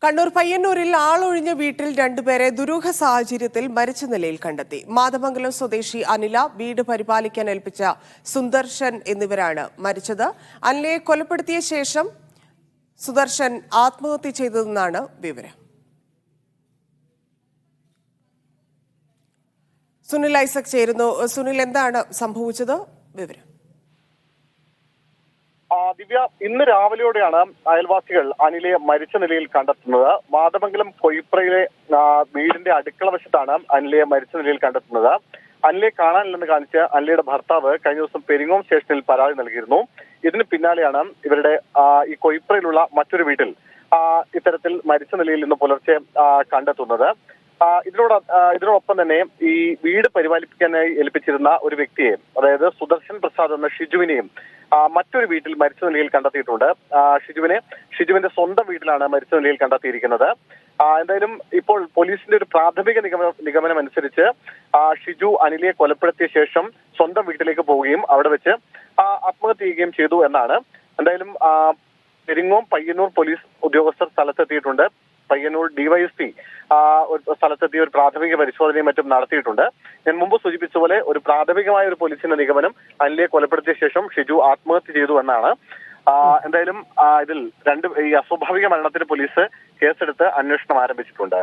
കണ്ണൂർ പയ്യന്നൂരിൽ ആളൊഴിഞ്ഞ വീട്ടിൽ രണ്ടുപേരെ ദുരൂഹ സാഹചര്യത്തിൽ മരിച്ച നിലയിൽ കണ്ടെത്തി. മാതമംഗലം സ്വദേശി അനില, വീട് പരിപാലിക്കാൻ ഏൽപ്പിച്ച സുദർശൻ എന്നിവരാണ് മരിച്ചത്. അനിലയെ കൊലപ്പെടുത്തിയ ശേഷം സുദർശൻ ആത്മഹത്യ ചെയ്തതെന്നാണ് വിവരം. സുനിൽ ഐസക് ചേരുന്നു. സുനിൽ, എന്താണ് സംഭവിച്ചത്? വിവരം. ദിവ്യ, ഇന്ന് രാവിലെയോടെയാണ് അയൽവാസികൾ അനിലയെ മരിച്ച നിലയിൽ കണ്ടെത്തുന്നത്. മാതമംഗലം കൊയ്പ്രയിലെ വീടിന്റെ അടുക്കള വശത്താണ് അനിലയെ മരിച്ച നിലയിൽ കണ്ടെത്തുന്നത്. അനിലയെ കാണാനില്ലെന്ന് കാണിച്ച് അനിലയുടെ ഭർത്താവ് കഴിഞ്ഞ ദിവസം പെരിങ്ങോം സ്റ്റേഷനിൽ പരാതി നൽകിയിരുന്നു. ഇതിന് പിന്നാലെയാണ് ഇവരുടെ ഈ കൊയ്പ്രയിലുള്ള മറ്റൊരു വീട്ടിൽ ഇത്തരത്തിൽ മരിച്ച നിലയിൽ ഇന്ന് പുലർച്ചെ കണ്ടെത്തുന്നത്. ഇതിനോടൊപ്പം തന്നെ ഈ വീട് പരിപാലിപ്പിക്കാനായി ഏൽപ്പിച്ചിരുന്ന ഒരു വ്യക്തിയെ, അതായത് സുദർശൻ പ്രസാദ് എന്ന ഷിജുവിനെയും മറ്റൊരു വീട്ടിൽ മരിച്ച നിലയിൽ കണ്ടെത്തിയിട്ടുണ്ട്. ഷിജുവിന്റെ സ്വന്തം വീട്ടിലാണ് മരിച്ച നിലയിൽ കണ്ടെത്തിയിരിക്കുന്നത്. എന്തായാലും ഇപ്പോൾ പോലീസിന്റെ ഒരു പ്രാഥമിക നിഗമനം അനുസരിച്ച് ഷിജു അനിലയെ കൊലപ്പെടുത്തിയ ശേഷം സ്വന്തം വീട്ടിലേക്ക് പോവുകയും അവിടെ വെച്ച് ആത്മഹത്യ ചെയ്യുകയും ചെയ്തു എന്നാണ്. എന്തായാലും പെരിങ്ങോം പയ്യന്നൂർ പോലീസ് ഉദ്യോഗസ്ഥർ സ്ഥലത്തെത്തിയിട്ടുണ്ട്. പയ്യന്നൂർ ഡിവൈഎസ്പി സ്ഥലത്തെത്തിയ ഒരു പ്രാഥമിക പരിശോധനയും മറ്റും നടത്തിയിട്ടുണ്ട്. ഞാൻ മുമ്പ് സൂചിപ്പിച്ച പോലെ ഒരു പ്രാഥമികമായ ഒരു പോലീസിന്റെ നിഗമനം അനിലയെ കൊലപ്പെടുത്തിയ ശേഷം ഷിജു ആത്മഹത്യ ചെയ്തു എന്നാണ്. എന്തായാലും ഇതിൽ ഈ അസ്വാഭാവിക മരണത്തിന് പോലീസ് കേസെടുത്ത് അന്വേഷണം ആരംഭിച്ചിട്ടുണ്ട്.